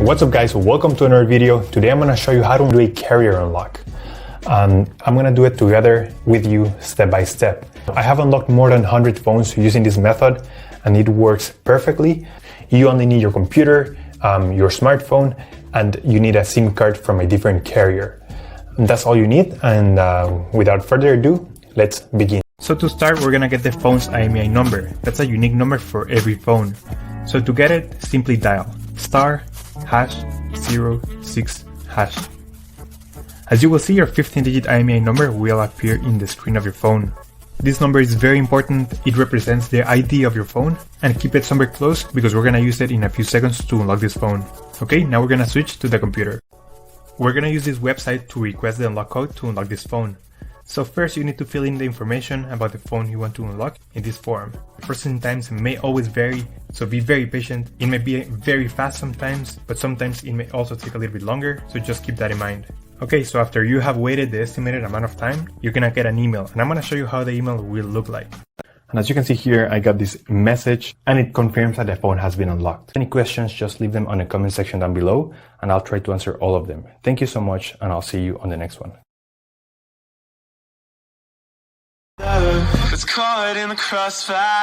What's up guys, welcome to another video. Today I'm going to show you how to do a carrier unlock. I'm going to do it together with you step by step. I have unlocked more than 100 phones using this method and it works perfectly. You only need your computer, your smartphone, and you need a SIM card from a different carrier. And that's all you need, and without further ado, let's begin. So to start, we're going to get the phone's IMEI number. That's a unique number for every phone. So to get it, simply dial *#06#. As you will see, your 15-digit IMEI number will appear in the screen of your phone. This number is very important. It represents the ID of your phone, and keep it somewhere close because we're going to use it in a few seconds to unlock this phone. Okay, now we're going to switch to the computer. We're going to use this website to request the unlock code to unlock this phone. So first you need to fill in the information about the phone you want to unlock in this form. Processing times may always vary, so be very patient. It may be very fast sometimes, but sometimes it may also take a little bit longer, so just keep that in mind. Okay, so after you have waited the estimated amount of time, you're gonna get an email, and I'm gonna show you how the email will look like. And as you can see here, I got this message and it confirms that the phone has been unlocked. Any questions, just leave them on the comment section down below and I'll try to answer all of them. Thank you so much and I'll see you on the next one. It's caught in the crossfire.